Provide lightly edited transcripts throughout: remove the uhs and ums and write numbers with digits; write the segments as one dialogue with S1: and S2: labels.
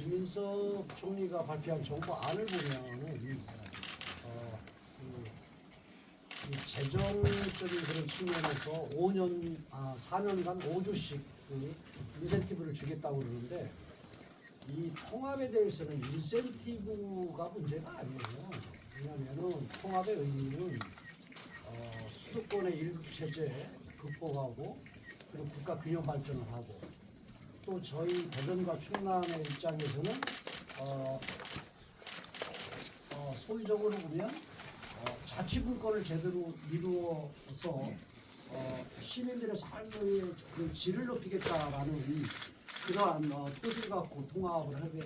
S1: 김민석 총리가 발표한 정부안을 보면은 이 재정적인 그런 측면에서 4년간 5조씩 그 인센티브를 주겠다고 그러는데 이 통합에 대해서는 인센티브가 문제가 아니에요. 왜냐하면은 통합의 의미는 수도권의 일극 체제 극복하고 그리고 국가 균형 발전을 하고 또 저희 대전과 충남의 입장에서는 소위적으로 보면 자치분권을 제대로 이루어서 시민들의 삶의 그 질을 높이겠다라는 그러한 뜻을 갖고 통합을 하게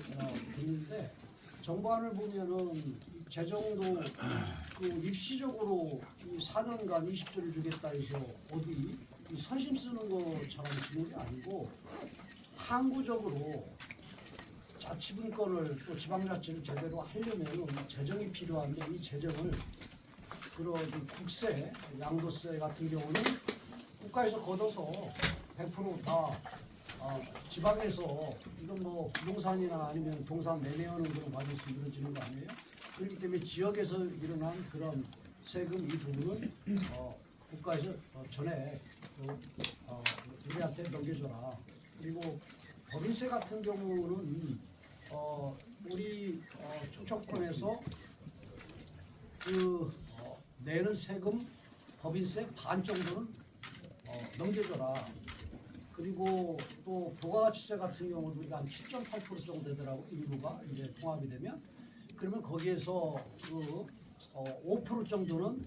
S1: 됐는데 정부안을 보면은 재정도 그 일시적으로 이 4년간 20조를 주겠다 해서 어디 이 선심 쓰는 것처럼 지는 게 아니고 항구적으로 자치분권을 또 지방자치를 제대로 하려면 재정이 필요한데 이 재정을 그런 국세, 양도세 같은 경우는 국가에서 걷어서 100%다 지방에서 이건 뭐 부동산이나 아니면 동산 매매하는 그런 과정에서 이루어지는 거 아니에요? 그렇기 때문에 지역에서 일어난 그런 세금 이 부분은 국가에서 전에 우리한테 넘겨줘라. 그리고 법인세 같은 경우는 우리 충청권에서 그 내는 세금 법인세 반 정도는 넘겨줘라. 그리고 또 부가가치세 같은 경우도 우리가 한 7.8% 정도 되더라고 일부가 이제 통합이 되면 그러면 거기에서 그 5% 정도는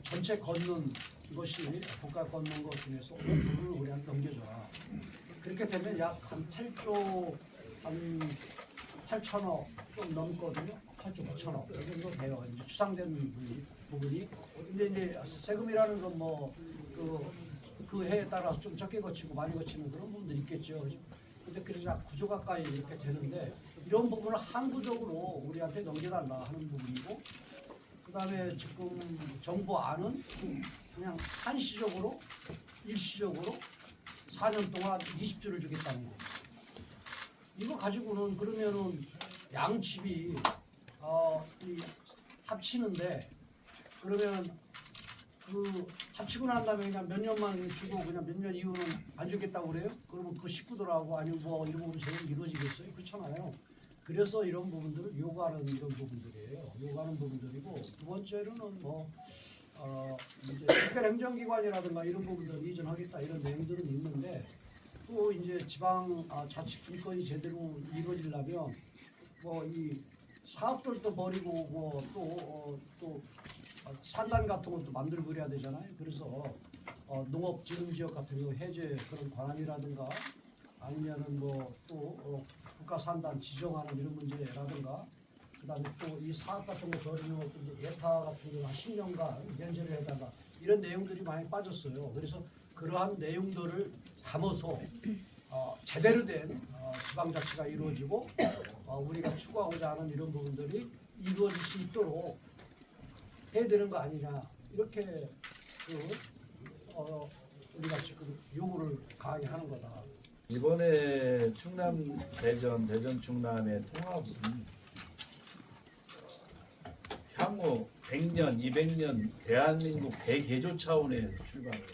S1: 전체 걷는 것이 국가 걷는 것 중에서 5%를 우리한테 넘겨줘라. 그렇게 되면 약 한 8조 한 8천억 좀 넘거든요. 8조 9천억 이 정도 돼요. 이제 추상된 부분이. 근데 이제 세금이라는 건 뭐 그 해에 따라서 좀 적게 거치고 많이 거치는 그런 부분들이 있겠죠. 근데 그래서 9조 가까이 이렇게 되는데 이런 부분을 항구적으로 우리한테 넘겨달라 하는 부분이고 그다음에 지금 정부안은 그냥 한시적으로 일시적으로 4년 동안 20조를 주겠다는 거. 이거 가지고는 그러면은 양집이 이 합치는데 그러면 그 합치고 난 다음에 그냥 몇 년만 주고 그냥 몇 년 이후는 안 주겠다고 그래요? 그러면 그 식구들하고 아니면 뭐 이런 부분 제대로 이루어지겠어요? 그렇잖아요. 그래서 이런 부분들을 요구하는 이런 부분들이에요. 요구하는 부분들이고 두 번째로는 뭐 이제 특별행정기관이라든가 이런 부분들 이전하겠다 이런 내용들은 있는데 또 이제 지방 자치분권이 제대로 이루어지려면 뭐 이 사업들도 버리고 뭐 또 산단 같은 것도 만들고 그래야 되잖아요. 그래서 농업 지능 지역 같은 경우 해제 그런 관한이라든가 아니면은 뭐 또 국가 산단 지정하는 이런 문제라든가 그다음에 또 이 사업 같은 거 버리는 것도 이제 예타 같은 경우 한 10년간 면제를 해다가 이런 내용들이 많이 빠졌어요. 그래서 그러한 내용들을 담아서 제대로 된 지방자치가 이루어지고 우리가 추구하고자 하는 이런 부분들이 이루어질 수 있도록 해야 되는 거 아니냐 이렇게 우리가 지금 요구를 강하게 하는 거다.
S2: 이번에 충남 대전 충남의 통합은 향후 100년, 200년 대한민국 대개조 차원에서 출발을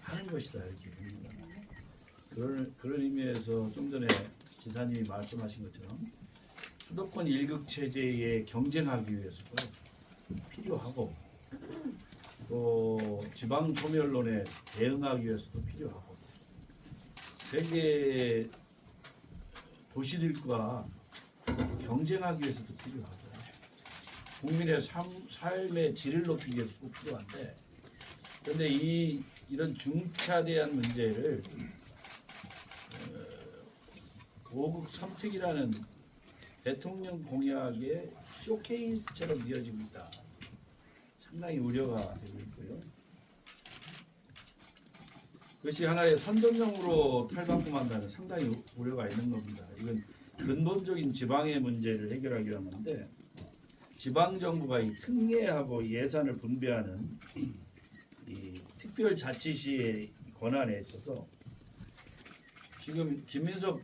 S2: 하는 것이다 이렇게 봅니다. 그런 의미에서 좀 전에 지사님이 말씀하신 것처럼 수도권 일극 체제에 경쟁하기 위해서도 필요하고 또 지방 소멸론에 대응하기 위해서도 필요하고 세계 도시들과 경쟁하기 위해서도 필요하고 국민의 삶의 질을 높이기 위해서 꼭 필요한데 그런데 이런 중차대한 문제를 5국 선택이라는 대통령 공약의 쇼케이스처럼 이어지고 있다. 상당히 우려가 되고 있고요. 그것이 하나의 선동용으로 탈바꿈한다는 상당히 우려가 있는 겁니다. 이건 근본적인 지방의 문제를 해결하기 위함인데 지방정부가 이 특례하고 예산을 분배하는 이 특별자치시의 권한에 있어서 지금 김민석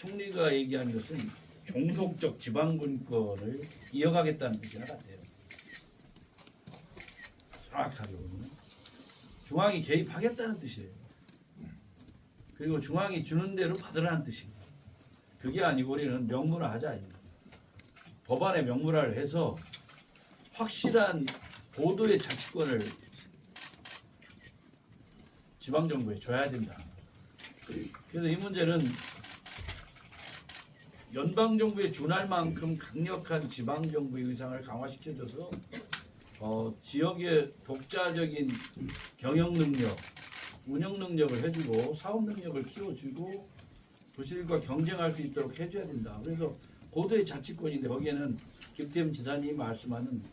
S2: 총리가 얘기한 것은 종속적 지방분권을 이어가겠다는 뜻이나 같아요. 정확하게 보면 중앙이 개입하겠다는 뜻이에요. 그리고 중앙이 주는 대로 받으라는 뜻입니다. 그게 아니고 우리는 명문화하자. 법안에 명문화를 해서 확실한 고도의 자치권을 지방정부에 줘야 된다. 그래서 이 문제는 연방정부에 준할 만큼 강력한 지방정부의 의상을 강화시켜줘서 지역의 독자적인 경영 능력, 운영 능력을 해주고 사업 능력을 키워주고 도시들과 경쟁할 수 있도록 해줘야 된다. 그래서 고도의 자치권인데 거기에는 김태흠 지사님이 말씀하는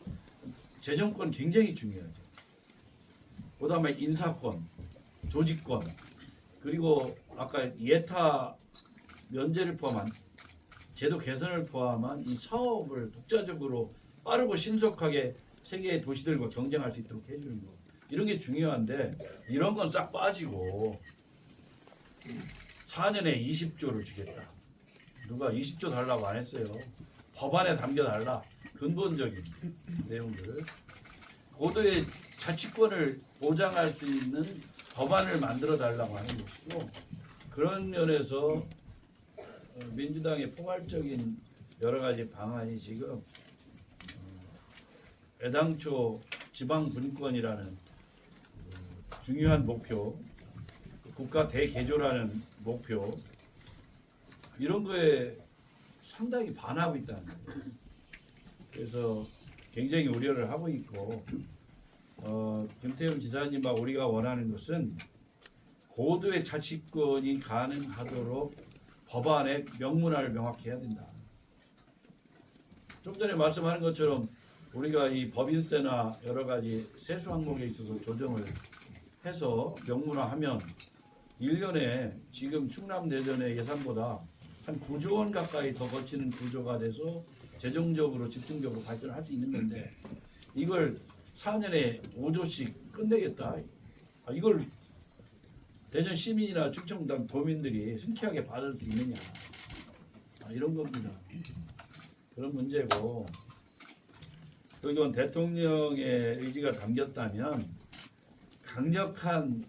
S2: 재정권 굉장히 중요하죠. 그다음에 인사권, 조직권, 그리고 아까 예타 면제를 포함한 제도 개선을 포함한 이 사업을 독자적으로 빠르고 신속하게 세계의 도시들과 경쟁할 수 있도록 해주는 거, 이런 게 중요한데 이런 건 싹 빠지고 4년에 20조를 주겠다. 누가 20조 달라고 안 했어요. 법안에 담겨달라. 근본적인 내용들을 고도의 자치권을 보장할 수 있는 법안을 만들어 달라고 하는 것이고, 그런 면에서 민주당의 포괄적인 여러 가지 방안이 지금 애당초 지방 분권이라는 중요한 목표, 국가 대개조라는 목표, 이런 거에 상당히 반하고 있다는 거예요. 그래서 굉장히 우려를 하고 있고, 김태흠 지사님과 우리가 원하는 것은 고도의 자치권이 가능하도록 법안의 명문화를 명확히 해야 된다. 좀 전에 말씀하는 것처럼 우리가 이 법인세나 여러 가지 세수 항목에 있어서 조정을 해서 명문화하면 1년에 지금 충남대전의 예산보다 한 9조 원 가까이 더 거치는 구조가 돼서 재정적으로 집중적으로 발전할 수 있는 건데, 이걸 4년에 5조씩 끝내겠다. 이걸 대전 시민이나 충청도 도민들이 흔쾌하게 받을 수 있느냐, 이런 겁니다. 그런 문제고, 이건 대통령의 의지가 담겼다면 강력한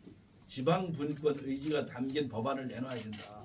S2: 지방 분권 의지가 담긴 법안을 내놔야 된다.